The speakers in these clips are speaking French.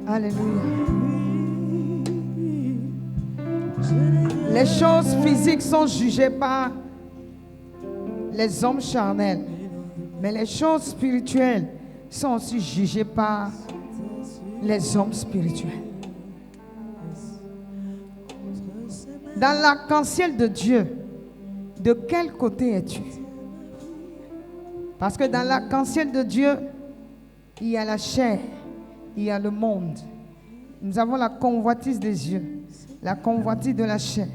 Alléluia. Les choses physiques sont jugées par les hommes charnels, mais les choses spirituelles sont aussi jugées par les hommes spirituels. Dans l'arc-en-ciel de Dieu, de quel côté es-tu? Parce que dans l'arc-en-ciel de Dieu, il y a la chair, il y a le monde. Nous avons la convoitise des yeux, la convoitise de la chair.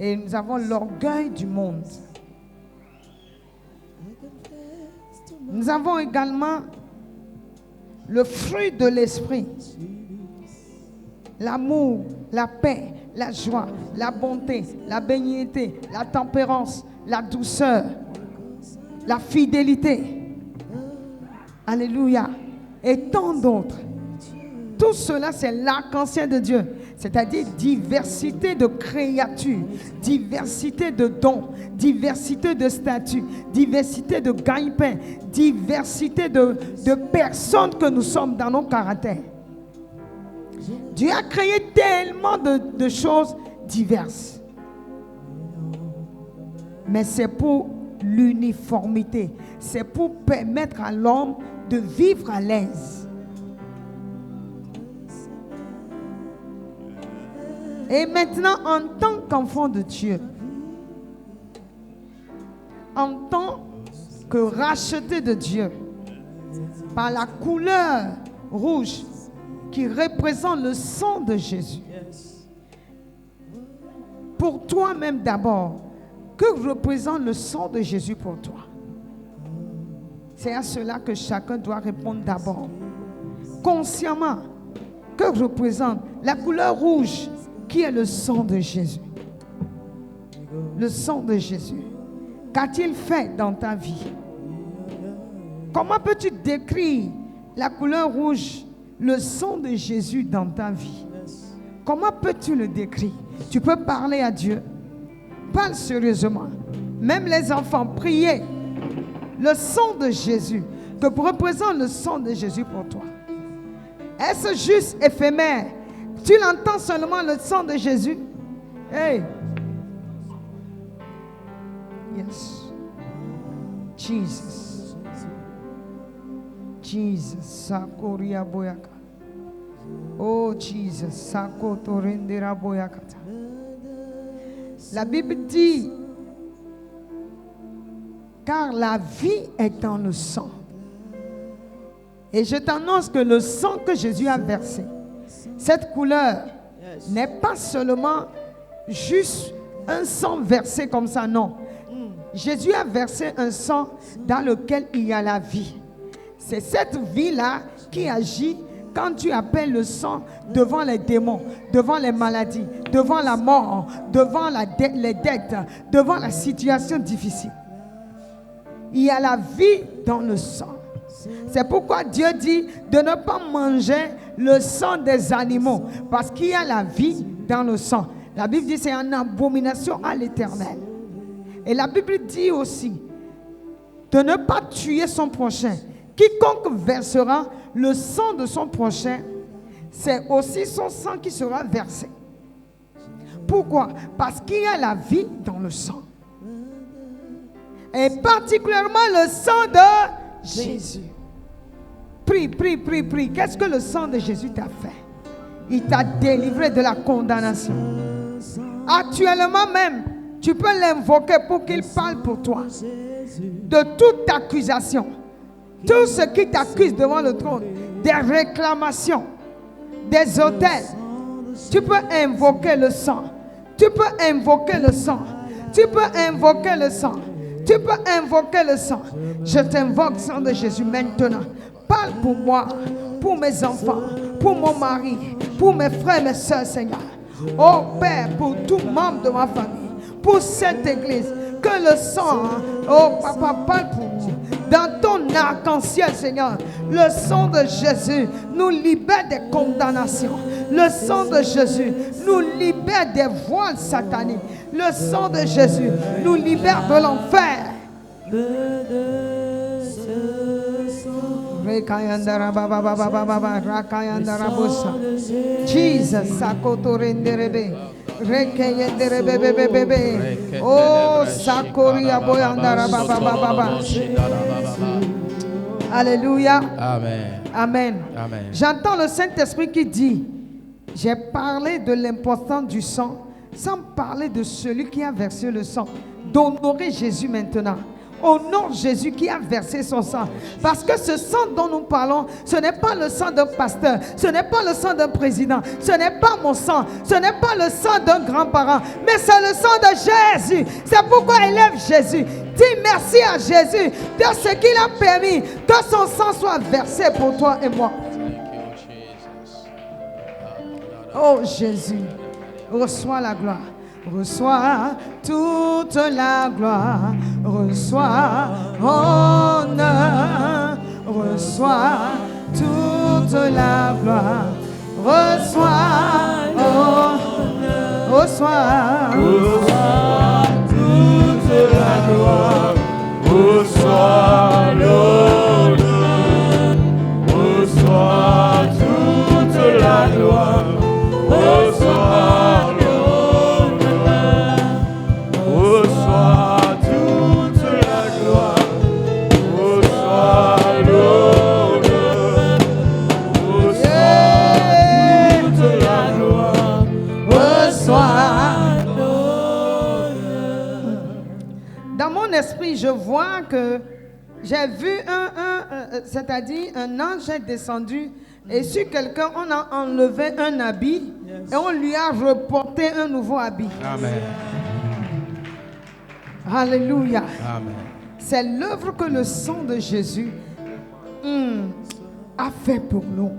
Et nous avons l'orgueil du monde. Nous avons également le fruit de l'esprit. L'amour, la paix, la joie, la bonté, la bénignité, la tempérance, la douceur, la fidélité. Alléluia. Et tant d'autres. Tout cela, c'est l'arc-en-ciel de Dieu. C'est-à-dire diversité de créatures, diversité de dons, diversité de statuts, diversité de gagne-pain, diversité de personnes que nous sommes dans nos caractères. Dieu a créé tellement de choses diverses. Mais c'est pour l'uniformité. C'est pour permettre à l'homme de vivre à l'aise. Et maintenant, en tant qu'enfant de Dieu, en tant que racheté de Dieu, par la couleur rouge qui représente le sang de Jésus, pour toi-même d'abord, que représente le sang de Jésus pour toi? C'est à cela que chacun doit répondre d'abord. Consciemment, que représente la couleur rouge qui est le sang de Jésus? Le sang de Jésus. Qu'a-t-il fait dans ta vie? Comment peux-tu décrire la couleur rouge, le sang de Jésus dans ta vie? Comment peux-tu le décrire? Tu peux parler à Dieu. Parle sérieusement. Même les enfants, priez. Le sang de Jésus, que représente le sang de Jésus pour toi. Est-ce juste éphémère? Tu l'entends seulement, le sang de Jésus? Hey! Yes. Jesus. Jesus. Sakoria boyaka. Oh Jesus. Sakotorendera boyakata. La Bible dit, car la vie est dans le sang. Et je t'annonce que le sang que Jésus a versé, cette couleur n'est pas seulement juste un sang versé comme ça, non. Jésus a versé un sang dans lequel il y a la vie. C'est cette vie-là qui agit quand tu appelles le sang devant les démons, devant les maladies, devant la mort, devant les dettes, devant la situation difficile. Il y a la vie dans le sang. C'est pourquoi Dieu dit de ne pas manger le sang des animaux, parce qu'il y a la vie dans le sang. La Bible dit que c'est une abomination à l'Éternel. Et la Bible dit aussi de ne pas tuer son prochain. Quiconque versera le sang de son prochain, c'est aussi son sang qui sera versé. Pourquoi? Parce qu'il y a la vie dans le sang. Et particulièrement le sang de Jésus. Prie, prie, prie, prie. Qu'est-ce que le sang de Jésus t'a fait? Il t'a délivré de la condamnation. Actuellement même, tu peux l'invoquer pour qu'il parle pour toi. De toute accusation. Tout ce qui t'accuse devant le trône. Des réclamations. Des autels. Tu peux invoquer le sang. Tu peux invoquer le sang. Tu peux invoquer le sang. Tu peux invoquer le sang. Je t'invoque, sang de Jésus, maintenant. Parle pour moi, pour mes enfants, pour mon mari, pour mes frères et mes soeurs, Seigneur. Oh Père, pour tout membre de ma famille, pour cette église, que le sang, oh Papa, parle pour nous. Dans ton arc-en-ciel, Seigneur, le sang de Jésus nous libère des condamnations. Le sang de Jésus nous libère des voiles sataniques. Le sang de Jésus nous libère de l'enfer. Jesus, sakotorenderebe. Oh, sakoria boyandara baba baba. Alléluia. Amen. Amen. Amen. J'entends le Saint-Esprit qui dit, j'ai parlé de l'importance du sang sans parler de celui qui a versé le sang. D'honorer Jésus maintenant. Honore Jésus qui a versé son sang. Parce que ce sang dont nous parlons, ce n'est pas le sang d'un pasteur, ce n'est pas le sang d'un président, ce n'est pas mon sang, ce n'est pas le sang d'un grand-parent, mais c'est le sang de Jésus. C'est pourquoi élève Jésus. Dis merci à Jésus de ce qu'il a permis que son sang soit versé pour toi et moi. Oh Jésus, reçois la gloire. Reçois toute la gloire, reçois honneur, reçois toute la gloire, reçois honneur, reçois toute la gloire, reçois l'honneur, reçois toute la gloire, reçois esprit, je vois que j'ai vu c'est-à-dire un ange est descendu et sur quelqu'un on a enlevé un habit et on lui a reporté un nouveau habit. Amen. Alléluia. Amen. C'est l'œuvre que le sang de Jésus a fait pour nous.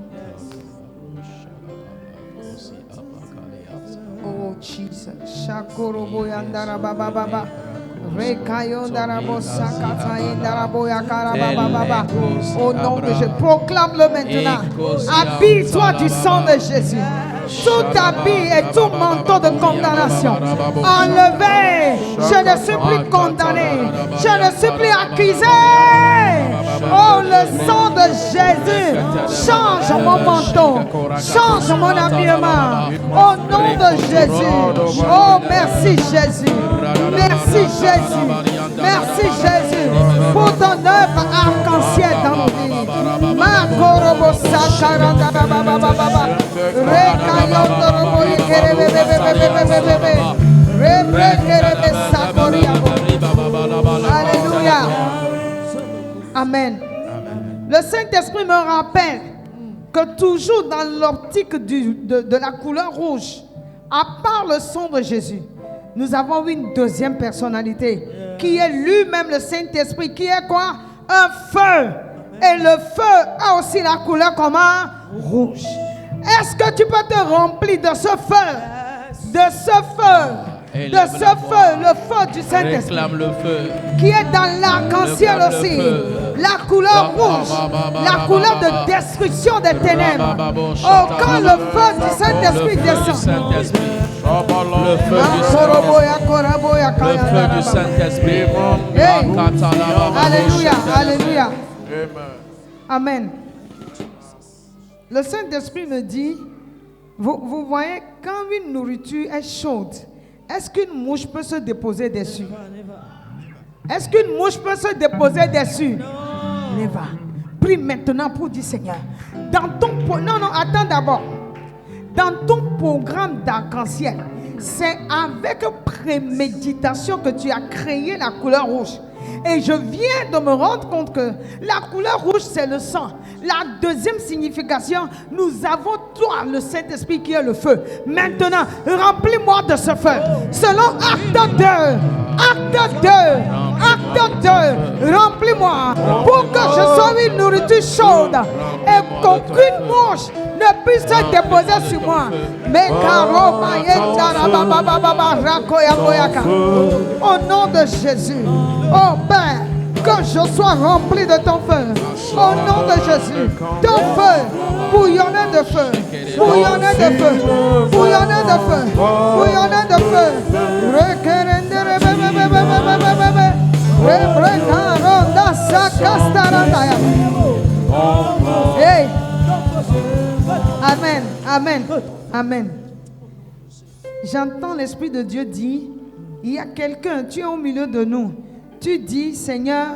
Oh Jesus. Au nom de Jésus, proclame-le maintenant. Habille-toi du sang de Jésus. Tout habit et tout manteau de condamnation enlevé. Je ne suis plus condamné. Je ne suis plus accusé. Oh, le sang de Jésus change mon manteau, change mon habillement. Au nom de Jésus. Oh, merci Jésus. Merci Jésus. Merci Jésus pour ton œuvre arc-en-ciel dans nos vies. Alléluia. Amen. Le Saint-Esprit me rappelle que toujours dans l'optique de la couleur rouge, à part le sang de Jésus, nous avons une deuxième personnalité qui est lui-même le Saint-Esprit, qui est quoi? Un feu. Et le feu a aussi la couleur comment? Rouge. Est-ce que tu peux te remplir de ce feu? De ce feu. De ce feu, le feu du Saint-Esprit. Réclame le feu. Qui est dans l'arc-en-ciel aussi. La couleur rouge. La couleur de destruction des ténèbres. Oh, quand le feu du Saint-Esprit descend. Le feu du Saint-Esprit. Alléluia, alléluia. Amen. Le Saint-Esprit me dit, vous voyez, quand une nourriture est chaude, est-ce qu'une mouche peut se déposer dessus? Est-ce qu'une mouche peut se déposer dessus? Never. Prie maintenant pour dire, Seigneur, dans ton... Non, attends d'abord. Dans ton programme d'arc-en-ciel, c'est avec préméditation que tu as créé la couleur rouge. Et je viens de me rendre compte que la couleur rouge, c'est le sang. La deuxième signification, nous avons toi, le Saint-Esprit, qui est le feu. Maintenant, remplis-moi de ce feu. Selon Acte 2, remplis-moi pour que je sois une nourriture chaude et qu'aucune mouche ne puisse se déposer sur moi. Au nom de Jésus, oh Père, que je sois rempli de ton feu. Au nom de Jésus, ton feu, bouillonnant de feu, bouillonnant de feu, bouillonnant de feu, bouillonnant de feu. Shakastarandaya. Hey. Amen. Amen. Amen. J'entends l'Esprit de Dieu dire, il y a quelqu'un, tu es au milieu de nous. Tu dis, Seigneur,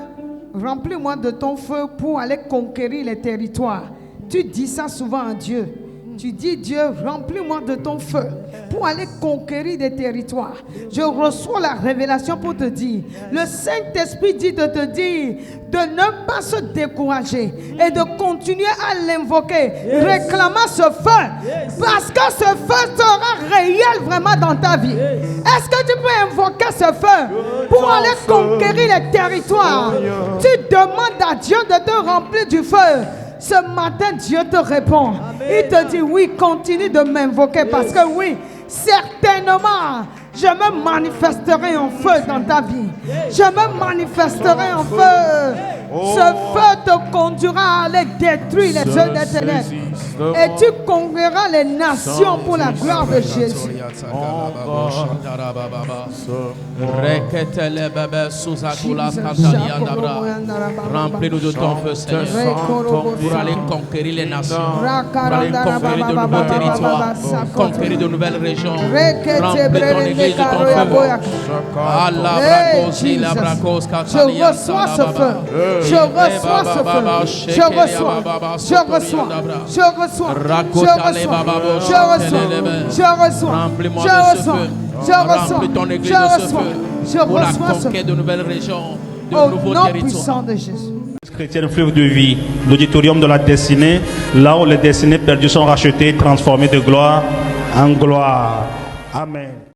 remplis-moi de ton feu pour aller conquérir les territoires. Tu dis ça souvent à Dieu. Tu dis, Dieu, remplis-moi de ton feu pour aller conquérir des territoires. Je reçois la révélation pour te dire, le Saint-Esprit dit de te dire de ne pas se décourager et de continuer à l'invoquer, réclamant ce feu, parce que ce feu sera réel vraiment dans ta vie. Est-ce que tu peux invoquer ce feu pour aller conquérir les territoires? Tu demandes à Dieu de te remplir du feu. Ce matin, Dieu te répond. Il te dit, oui, continue de m'invoquer parce que oui, certainement, je me manifesterai en feu dans ta vie. Je me manifesterai en feu. Ce feu te conduira à aller détruire les œuvres des ténèbres. Et tu conquériras les nations pour la gloire de Jésus. Remplis-nous de ton feu, Seigneur, pour aller conquérir les nations, pour aller conquérir de nouveaux territoires, conquérir de nouvelles régions. Remplis ton église de ton feu. Je reçois ce feu. Je reçois ce feu. Je reçois. Je reçois. Je reçois. Je reçois. Je reçois. Remplis-moi Je de ce reçois. feu. Je reçois. Remplis ton église Je de ce reçois. feu. Je Pour la reçois ce conquête feu. de nouvelles régions, de Au nouveaux nom territoires. puissant de Jésus. Chrétienne Fleuve de Vie, l'auditorium de la destinée, là où les destinées perdues sont rachetées, transformées de gloire en gloire. Amen.